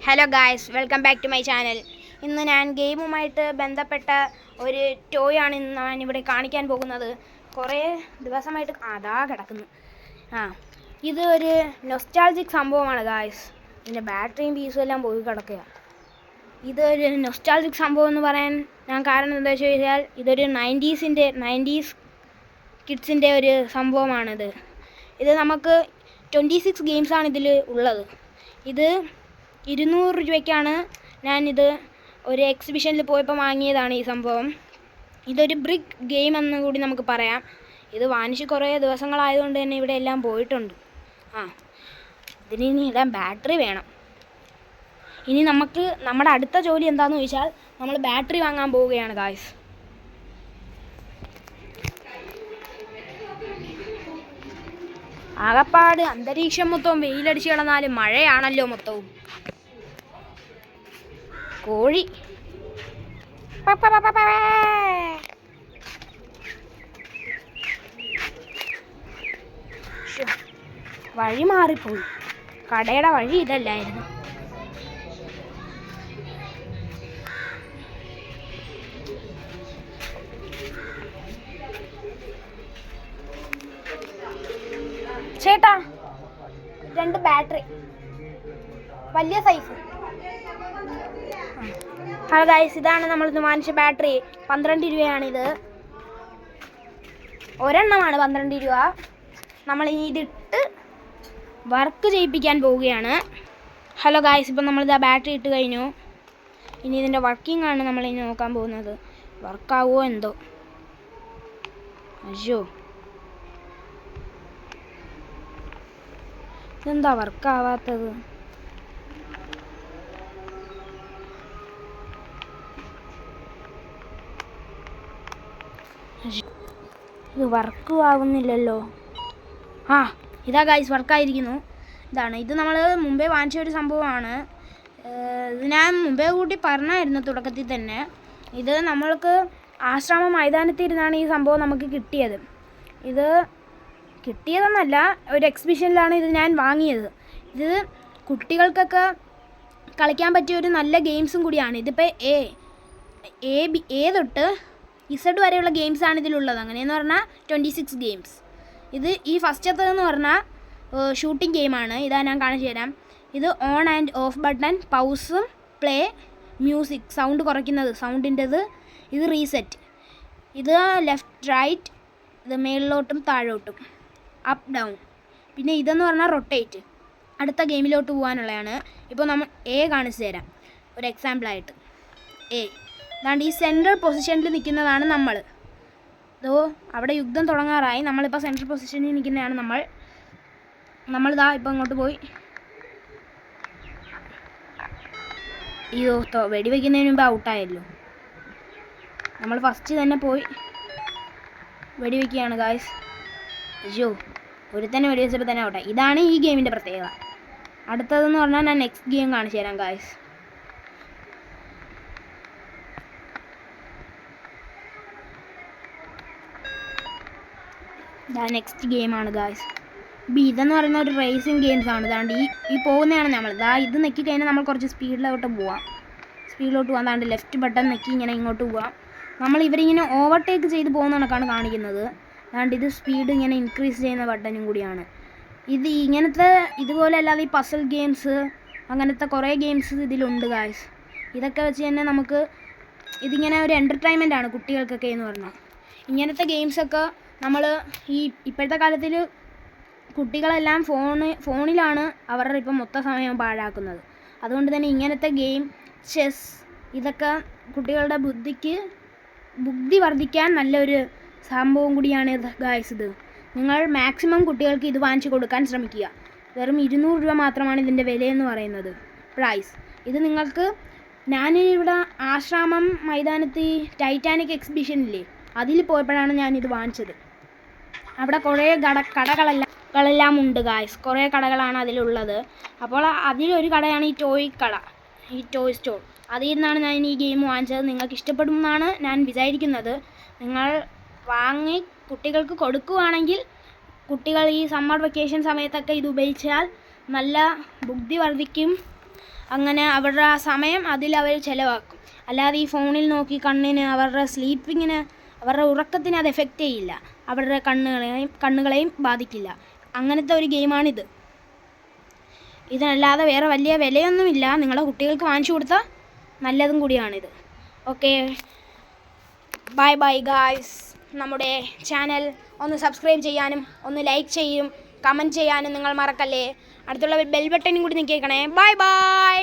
Hello guys, welcome back to my channel. ഇന്ന് ഞാൻ ഗെയിമുമായിട്ട് ബന്ധപ്പെട്ട ഒരു ടോയാണ് ഇന്ന് ഞാൻ ഇവിടെ കാണിക്കാൻ പോകുന്നത്. കുറേ ദിവസമായിട്ട് അതാ കിടക്കുന്നു. ഇത് ഒരു നൊസ്റ്റാൾജിക് സംഭവമാണ് ഗായ്സ്. ഇതിൻ്റെ ബാറ്ററിയും പീസും എല്ലാം പോയി കിടക്കുക. ഇതൊരു നൊസ്റ്റാൾജിക് സംഭവം എന്ന് പറയാൻ ഞാൻ കാരണം എന്താ വെച്ച് കഴിഞ്ഞാൽ ഇതൊരു 90s കിഡ്സിൻ്റെ ഒരു സംഭവമാണിത്. ഇത് നമുക്ക് 26 ഗെയിംസാണ് ഇതിൽ ഉള്ളത്. ഇത് 200 രൂപയ്ക്കാണ് ഞാനിത് ഒരു എക്സിബിഷനിൽ പോയപ്പോൾ വാങ്ങിയതാണ് ഈ സംഭവം. ഇതൊരു ബ്രിക്ക് ഗെയിം എന്ന് കൂടി നമുക്ക് പറയാം. ഇത് വാങ്ങിച്ച് കുറേ ദിവസങ്ങളായതുകൊണ്ട് തന്നെ ഇവിടെ എല്ലാം പോയിട്ടുണ്ട്. ഇതിന് ഇടാൻ ബാറ്ററി വേണം. ഇനി നമ്മുടെ അടുത്ത ജോലി എന്താണെന്ന് ചോദിച്ചാൽ നമ്മൾ ബാറ്ററി വാങ്ങാൻ പോവുകയാണ് ഗായ്സ്. ആകപ്പാട് അന്തരീക്ഷം മൊത്തവും വെയിലടിച്ച് കിടന്നാലും മഴയാണല്ലോ മൊത്തവും. കോഴി വഴി മാറിപ്പോയി. കടയുടെ വഴി ഇതല്ലായിരുന്നു. ചേട്ടാ, 2 ബാറ്ററി വലിയ സൈസ്. ഹലോ ഗൈസ്, ഇതാണ് നമ്മൾ വാങ്ങിച്ച ബാറ്ററി. 12 രൂപയാണിത്. ഒരെണ്ണമാണ് 12 രൂപ. നമ്മൾ ഇതിട്ട് വർക്ക് ചെയ്യിപ്പിക്കാൻ പോവുകയാണ്. ഹലോ ഗൈസ്, ഇപ്പം നമ്മളിത് ബാറ്ററി ഇട്ട് കഴിഞ്ഞു. ഇനി ഇതിൻ്റെ വർക്കിംഗ് ആണ് നമ്മളിനി നോക്കാൻ പോകുന്നത്. വർക്കാവുമോ എന്തോ. അയ്യോ, ഇതെന്താ വർക്കാവാത്തത്? ഇത് വർക്കും ആവുന്നില്ലല്ലോ. ഇതാ ഗൈസ്, വർക്കായിരിക്കുന്നു. ഇത് നമ്മൾ മുമ്പേ വാങ്ങിച്ച ഒരു സംഭവമാണ്. ഇത് ഞാൻ മുമ്പേ കൂട്ടി പറഞ്ഞായിരുന്നു തുടക്കത്തിൽ തന്നെ. ഇത് നമ്മൾക്ക് ആശ്രമ മൈതാനത്തിരുന്നാണ് ഈ സംഭവം നമുക്ക് കിട്ടിയത്. ഇത് കിട്ടിയതെന്നല്ല, ഒരു എക്സിബിഷനിലാണ് ഇത് ഞാൻ വാങ്ങിയത്. ഇത് കുട്ടികൾക്കൊക്കെ കളിക്കാൻ പറ്റിയ ഒരു നല്ല ഗെയിംസും കൂടിയാണ്. ഇതിപ്പോൾ എ തൊട്ട് ഇസഡ് വരെയുള്ള ഗെയിംസാണ് ഇതിലുള്ളത്. അങ്ങനെയെന്ന് പറഞ്ഞാൽ 26 ഗെയിംസ്. ഈ ഫസ്റ്റത്തേതെന്ന് പറഞ്ഞാൽ ഷൂട്ടിംഗ് ഗെയിമാണ്. ഇതാ ഞാൻ കാണിച്ചു തരാം. ഇത് ഓൺ ആൻഡ് ഓഫ് ബട്ടൺ, പൗസും പ്ലേ, മ്യൂസിക്, സൗണ്ട് കുറയ്ക്കുന്നത്, സൗണ്ടിൻ്റെത്. ഇത് റീസെറ്റ്. ഇത് ലെഫ്റ്റ് റൈറ്റ്, ഇത് മേളിലോട്ടും താഴോട്ടും, അപ്പ് ഡൗൺ. പിന്നെ ഇതെന്ന് പറഞ്ഞാൽ റൊട്ടേറ്റ്, അടുത്ത ഗെയിമിലോട്ട് പോകാനുള്ളതാണ്. ഇപ്പോൾ നമ്മൾ എ കാണിച്ചു തരാം ഒരു എക്സാമ്പിളായിട്ട്. അതാണ്ട് ഈ സെൻട്രൽ പൊസിഷനിൽ നിൽക്കുന്നതാണ് നമ്മൾ. അവിടെ യുദ്ധം തുടങ്ങാറായി. നമ്മളിപ്പോൾ സെൻട്രൽ പൊസിഷനിൽ നിൽക്കുന്നതാണ് നമ്മളിതാ ഇപ്പോൾ ഇങ്ങോട്ട് പോയി. വെടിവെക്കുന്നതിന് മുമ്പ് ഔട്ടായല്ലോ. നമ്മൾ ഫസ്റ്റ് തന്നെ പോയി വെടിവെക്കുകയാണ് ഗായ്സ്. അയ്യോ, ഒരുത്തന്നെ വെടിവെച്ചപ്പോൾ തന്നെ ഔട്ടായി. ഇതാണ് ഈ ഗെയിമിൻ്റെ പ്രത്യേകത. അടുത്തതെന്ന് പറഞ്ഞാൽ ഞാൻ നെക്സ്റ്റ് ഗെയിം കാണിച്ചു തരാം ഗായ്സ്. നെക്സ്റ്റ് ഗെയിമാണ് ഗായ്സ്. ഇതെന്ന് പറയുന്ന ഒരു റേസിംഗ് ഗെയിംസ് ആണ്. ഇതാണ്ട് ഈ പോകുന്നതാണ് നമ്മൾ. ഇത് നെക്കി കഴിഞ്ഞാൽ നമ്മൾ കുറച്ച് സ്പീഡിലോട്ട് പോവാം. അതാണ്ട് ലെഫ്റ്റ് ബട്ടൺ നെക്കി ഇങ്ങനെ ഇങ്ങോട്ട് പോവാം. നമ്മൾ ഇവരിങ്ങനെ ഓവർടേക്ക് ചെയ്ത് പോകുന്ന കണക്കാണ് കാണിക്കുന്നത്. അതാണ്ട് ഇത് സ്പീഡ് ഇങ്ങനെ ഇൻക്രീസ് ചെയ്യുന്ന ബട്ടണും കൂടിയാണ്. ഇതുപോലെ അല്ലാതെ ഈ പസിൽ ഗെയിംസ്, അങ്ങനത്തെ കുറേ ഗെയിംസ് ഇതിലുണ്ട് ഗായ്സ്. ഇതൊക്കെ വെച്ച് തന്നെ നമുക്ക് ഇതിങ്ങനെ ഒരു എൻ്റർടൈൻമെൻ്റ് ആണ് കുട്ടികൾക്കൊക്കെ എന്ന് പറഞ്ഞാൽ. ഇങ്ങനത്തെ ഗെയിംസൊക്കെ നമ്മൾ ഇപ്പോഴത്തെ കാലത്തിൽ കുട്ടികളെല്ലാം ഫോണിലാണ് അവരുടെ ഇപ്പം മൊത്ത സമയം പാഴാക്കുന്നത്. അതുകൊണ്ട് തന്നെ ഇങ്ങനത്തെ ഗെയിം, ചെസ്, ഇതൊക്കെ കുട്ടികളുടെ ബുദ്ധി വർദ്ധിക്കാൻ നല്ലൊരു സംഭവം കൂടിയാണ് ഗായ്സ്. ഇത് നിങ്ങൾ മാക്സിമം കുട്ടികൾക്ക് ഇത് വാങ്ങിച്ചു കൊടുക്കാൻ ശ്രമിക്കുക. വെറും 200 രൂപ മാത്രമാണ് ഇതിൻ്റെ വിലയെന്ന് പറയുന്നത്, പ്രൈസ്. ഇത് നിങ്ങൾക്ക് ഞാനിവിടെ ആശ്രാമം മൈതാനത്ത് ടൈറ്റാനിക് എക്സിബിഷനില്ലേ, അതിൽ പോയപ്പോഴാണ് ഞാനിത് വാങ്ങിച്ചത്. അവിടെ കുറേ കടകളെല്ലാം ഉണ്ട് ഗായ്സ്. കുറേ കടകളാണ് അതിലുള്ളത്. അപ്പോൾ അതിലൊരു കടയാണ് ഈ ടോയ് സ്റ്റോർ. അതിൽ നിന്നാണ് ഞാൻ ഈ ഗെയിം വാങ്ങിച്ചത്. നിങ്ങൾക്ക് ഇഷ്ടപ്പെടുമെന്നാണ് ഞാൻ വിചാരിക്കുന്നത്. നിങ്ങൾ വാങ്ങി കുട്ടികൾക്ക് കൊടുക്കുകയാണെങ്കിൽ കുട്ടികൾ ഈ സമ്മർ വെക്കേഷൻ സമയത്തൊക്കെ ഇത് ഉപയോഗിച്ചാൽ നല്ല ബുദ്ധി വർദ്ധിക്കും. അങ്ങനെ അവരുടെ ആ സമയം അതിലവർ ചിലവാക്കും. അല്ലാതെ ഈ ഫോണിൽ നോക്കി കണ്ണിന് അവരുടെ സ്ലീപ്പിങ്ങിന് അവരുടെ ഉറക്കത്തിന് അത് എഫക്റ്റ് ചെയ്യില്ല. അവരുടെ കണ്ണുകളെയും ബാധിക്കില്ല. അങ്ങനത്തെ ഒരു ഗെയിമാണിത്. ഇതിനല്ലാതെ വേറെ വലിയ വിലയൊന്നുമില്ല. നിങ്ങളുടെ കുട്ടികൾക്ക് വാങ്ങിച്ചു കൊടുത്താൽ നല്ലതും കൂടിയാണിത്. Okay, bye bye guys. നമ്മുടെ ചാനൽ ഒന്ന് സബ്സ്ക്രൈബ് ചെയ്യാനും ഒന്ന് ലൈക്ക് ചെയ്യും കമൻറ്റ് ചെയ്യാനും നിങ്ങൾ മറക്കല്ലേ. അടുത്തുള്ള ബെൽ ബട്ടനും കൂടി നിൽക്കണേ. Bye bye.